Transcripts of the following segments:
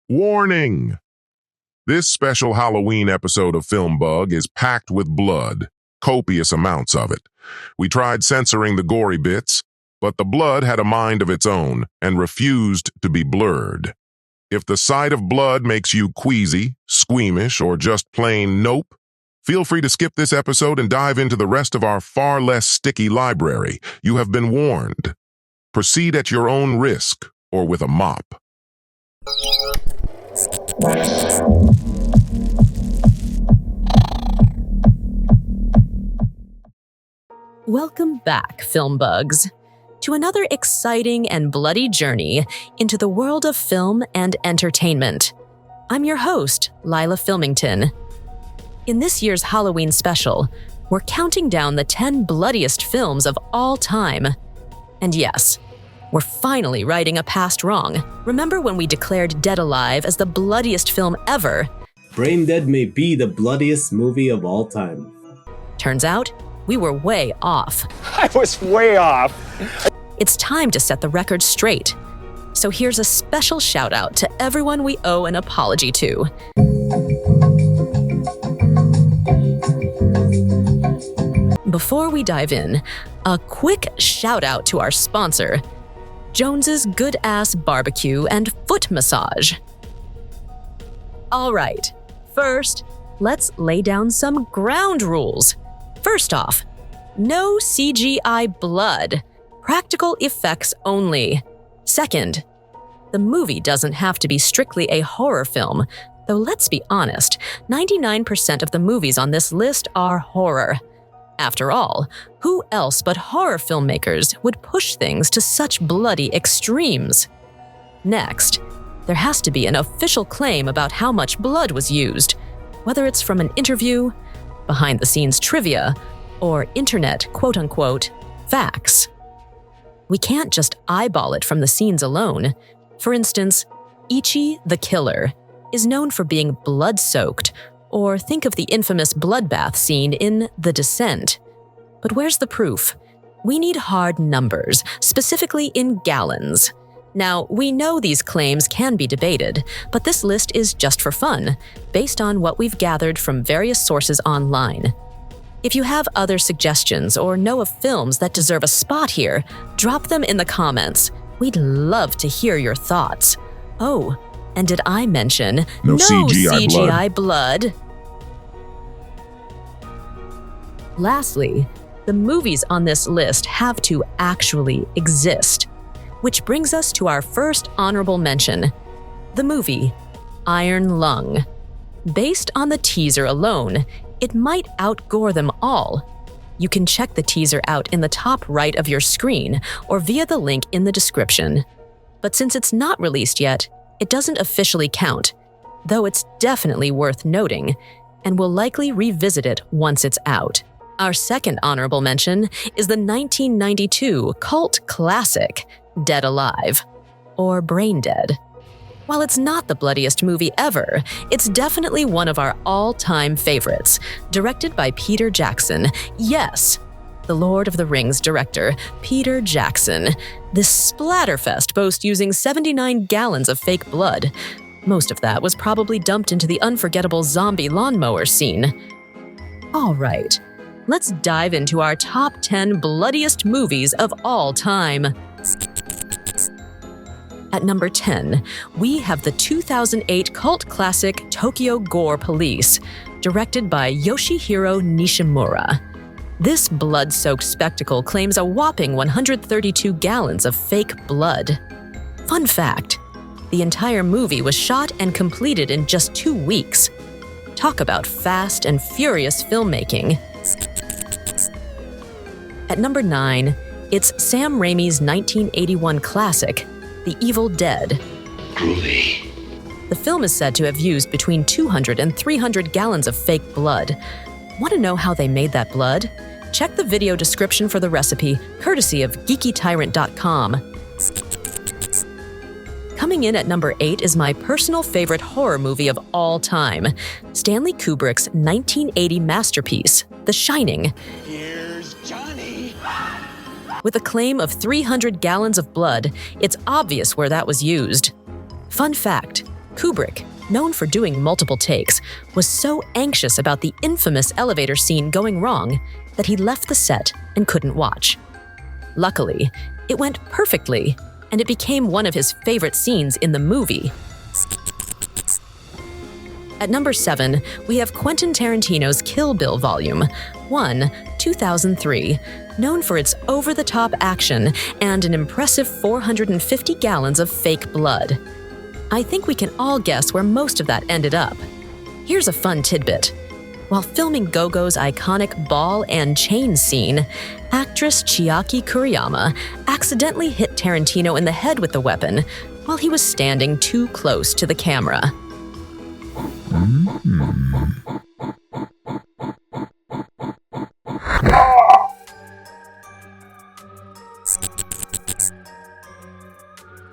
Warning! This special Halloween episode of FilmBug is packed with blood, copious amounts of it. We tried censoring the gory bits, but the blood had a mind of its own and refused to be blurred. If the sight of blood makes you queasy, squeamish, or just plain nope, feel free to skip this episode and dive into the rest of our far less sticky library. You have been warned. Proceed at your own risk or with a mop. Welcome back, film bugs, to another exciting and bloody journey into the world of film and entertainment. I'm your host, Lila Filmington. In this year's Halloween special, we're counting down the 10 bloodiest films of all time. And yes, we're finally righting a past wrong. Remember when we declared Dead Alive as the bloodiest film ever? Brain Dead may be the bloodiest movie of all time. Turns out, we were way off. I was way off. It's time to set the record straight. So here's a special shout out to everyone we owe an apology to. Before we dive in, a quick shout out to our sponsor, Jones's Good Ass Barbecue and Foot Massage. All right, first, let's lay down some ground rules. First off, no CGI blood, practical effects only. Second, the movie doesn't have to be strictly a horror film, though let's be honest, 99% of the movies on this list are horror. After all, who else but horror filmmakers would push things to such bloody extremes? Next, there has to be an official claim about how much blood was used, whether it's from an interview, behind-the-scenes trivia, or internet quote-unquote facts. We can't just eyeball it from the scenes alone. For instance, Ichi the Killer is known for being blood-soaked, or think of the infamous bloodbath scene in The Descent. But where's the proof? We need hard numbers, specifically in gallons. Now, we know these claims can be debated, but this list is just for fun, based on what we've gathered from various sources online. If you have other suggestions or know of films that deserve a spot here, drop them in the comments. We'd love to hear your thoughts. Oh, and did I mention no CGI blood? Lastly, the movies on this list have to actually exist. Which brings us to our first honorable mention, the movie Iron Lung. Based on the teaser alone, it might outgore them all. You can check the teaser out in the top right of your screen or via the link in the description. But since it's not released yet, it doesn't officially count, though it's definitely worth noting, and we'll likely revisit it once it's out. Our second honorable mention is the 1992 cult classic, Dead Alive, or Brain Dead. While it's not the bloodiest movie ever, it's definitely one of our all-time favorites, directed by Peter Jackson. Yes, the Lord of the Rings director, Peter Jackson. This splatterfest boasts using 79 gallons of fake blood. Most of that was probably dumped into the unforgettable zombie lawnmower scene. All right, let's dive into our top 10 bloodiest movies of all time. At number 10, we have the 2008 cult classic Tokyo Gore Police, directed by Yoshihiro Nishimura. This blood-soaked spectacle claims a whopping 132 gallons of fake blood. Fun fact, the entire movie was shot and completed in just 2 weeks. Talk about fast and furious filmmaking. At number 9, it's Sam Raimi's 1981 classic, The Evil Dead. Groovy. The film is said to have used between 200 and 300 gallons of fake blood. Want to know how they made that blood? Check the video description for the recipe, courtesy of geekytyrant.com. Coming in at number 8 is my personal favorite horror movie of all time, Stanley Kubrick's 1980 masterpiece, The Shining. Here's Johnny. With a claim of 300 gallons of blood, it's obvious where that was used. Fun fact, Kubrick, known for doing multiple takes, was so anxious about the infamous elevator scene going wrong that he left the set and couldn't watch. Luckily, it went perfectly, and it became one of his favorite scenes in the movie. At number 7, we have Quentin Tarantino's Kill Bill Volume 1, 2003, known for its over-the-top action and an impressive 450 gallons of fake blood. I think we can all guess where most of that ended up. Here's a fun tidbit. While filming Go-Go's iconic ball and chain scene, actress Chiaki Kuriyama accidentally hit Tarantino in the head with the weapon while he was standing too close to the camera.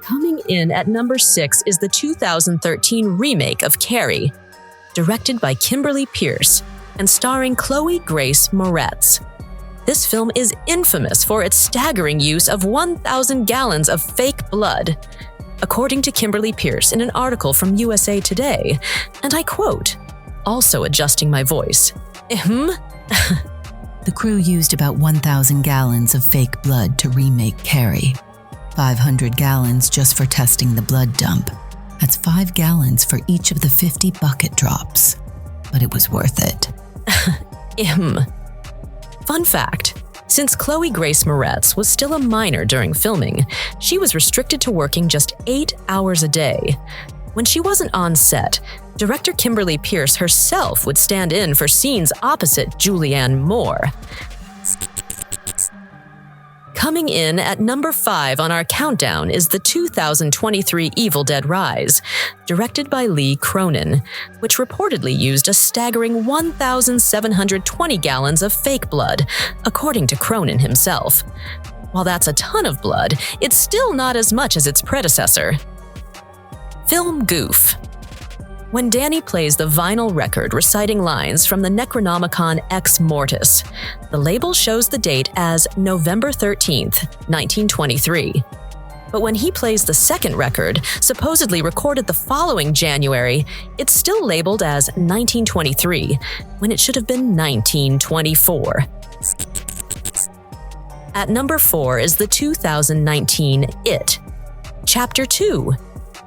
Coming in at number 6 is the 2013 remake of Carrie, directed by Kimberly Peirce and starring Chloe Grace Moretz. This film is infamous for its staggering use of 1,000 gallons of fake blood, according to Kimberly Peirce in an article from USA Today, and I quote, also adjusting my voice, The crew used about 1,000 gallons of fake blood to remake Carrie. 500 gallons just for testing the blood dump. That's 5 gallons for each of the 50 bucket drops. But it was worth it. Fun fact, since Chloe Grace Moretz was still a minor during filming, she was restricted to working just 8 hours a day. When she wasn't on set, director Kimberly Peirce herself would stand in for scenes opposite Julianne Moore. Coming in at number 5 on our countdown is the 2023 Evil Dead Rise, directed by Lee Cronin, which reportedly used a staggering 1,720 gallons of fake blood, according to Cronin himself. While that's a ton of blood, it's still not as much as its predecessor. Film goof. When Danny plays the vinyl record reciting lines from the Necronomicon Ex Mortis, the label shows the date as November 13th, 1923. But when he plays the second record, supposedly recorded the following January, it's still labeled as 1923, when it should have been 1924. At number 4 is the 2019 It, Chapter 2,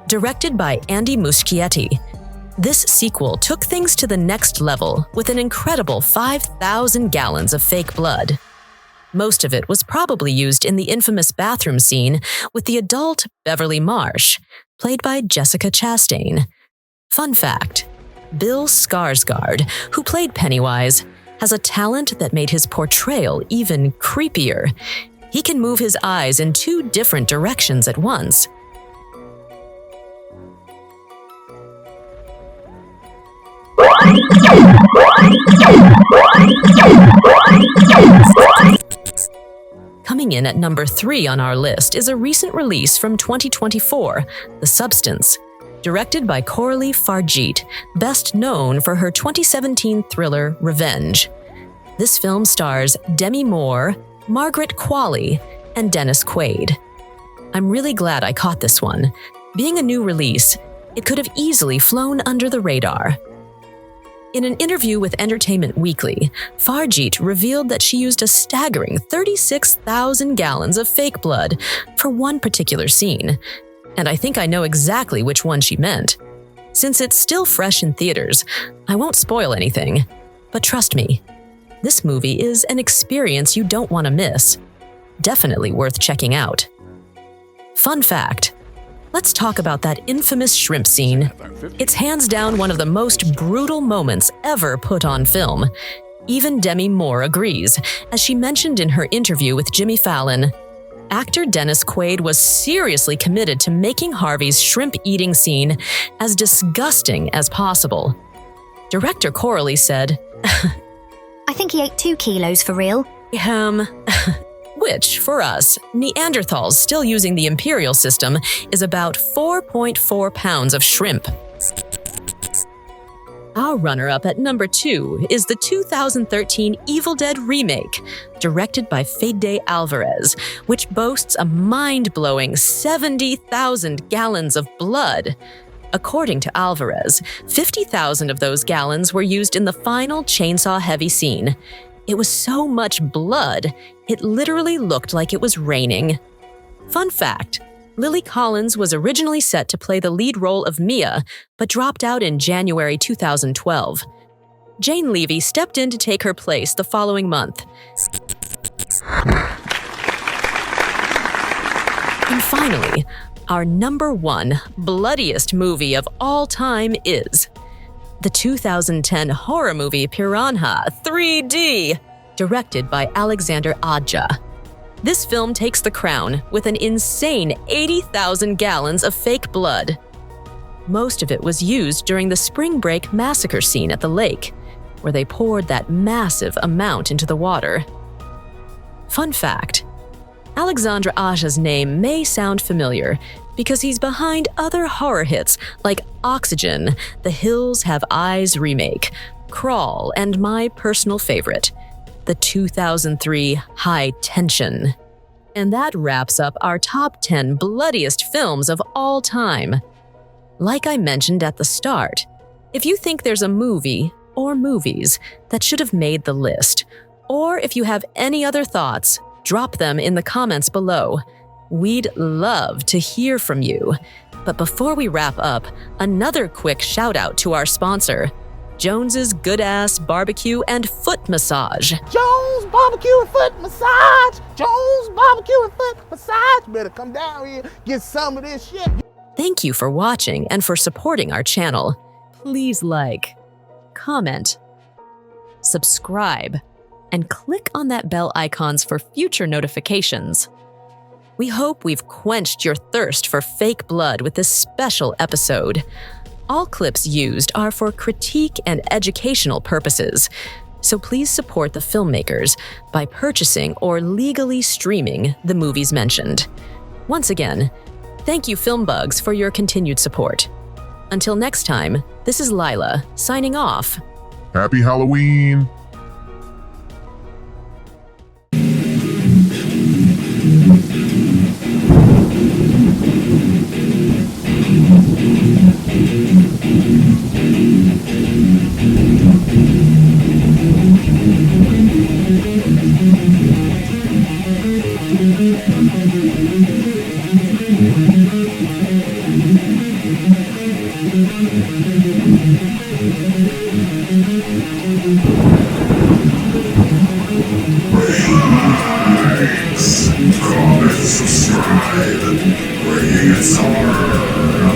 directed by Andy Muschietti. This sequel took things to the next level with an incredible 5,000 gallons of fake blood. Most of it was probably used in the infamous bathroom scene with the adult Beverly Marsh, played by Jessica Chastain. Fun fact, Bill Skarsgård, who played Pennywise, has a talent that made his portrayal even creepier. He can move his eyes in 2 different directions at once. Coming in at number 3 on our list is a recent release from 2024, The Substance, directed by Coralie Fargeet, best known for her 2017 thriller Revenge. This film stars Demi Moore, Margaret Qualley, and Dennis Quaid. I'm really glad I caught this one. Being a new release, it could have easily flown under the radar. In an interview with Entertainment Weekly, Fargeet revealed that she used a staggering 36,000 gallons of fake blood for one particular scene, and I think I know exactly which one she meant. Since it's still fresh in theaters, I won't spoil anything, but trust me, this movie is an experience you don't want to miss. Definitely worth checking out. Fun fact, let's talk about that infamous shrimp scene. It's hands down one of the most brutal moments ever put on film. Even Demi Moore agrees, as she mentioned in her interview with Jimmy Fallon. Actor Dennis Quaid was seriously committed to making Harvey's shrimp-eating scene as disgusting as possible. Director Coralie said, I think he ate 2 kilos for real. Which, for us, Neanderthals still using the imperial system, is about 4.4 pounds of shrimp. Our runner-up at number 2 is the 2013 Evil Dead remake, directed by Fede Alvarez, which boasts a mind-blowing 70,000 gallons of blood. According to Alvarez, 50,000 of those gallons were used in the final chainsaw-heavy scene. It was so much blood, it literally looked like it was raining. Fun fact, Lily Collins was originally set to play the lead role of Mia, but dropped out in January 2012. Jane Levy stepped in to take her place the following month. And finally, our number one bloodiest movie of all time is the 2010 horror movie Piranha 3D, directed by Alexander Adja. This film takes the crown with an insane 80,000 gallons of fake blood. Most of it was used during the spring break massacre scene at the lake, where they poured that massive amount into the water. Fun fact, Alexandre Aja's name may sound familiar because he's behind other horror hits like Oxygen, The Hills Have Eyes remake, Crawl, and my personal favorite, the 2003 High Tension. And that wraps up our top 10 bloodiest films of all time. Like I mentioned at the start, if you think there's a movie or movies that should have made the list, or if you have any other thoughts, drop them in the comments below. We'd love to hear from you. But before we wrap up, another quick shout out to our sponsor, Jones's Good Ass Barbecue and Foot Massage. Jones Barbecue and Foot Massage. Jones Barbecue and Foot Massage. Better come down here, get some of this shit. Thank you for watching and for supporting our channel. Please like, comment, subscribe, and click on that bell icons for future notifications. We hope we've quenched your thirst for fake blood with this special episode. All clips used are for critique and educational purposes, so please support the filmmakers by purchasing or legally streaming the movies mentioned. Once again, thank you FilmBugs for your continued support. Until next time, this is Lila, signing off. Happy Halloween! Comment, subscribe, bringing it horror.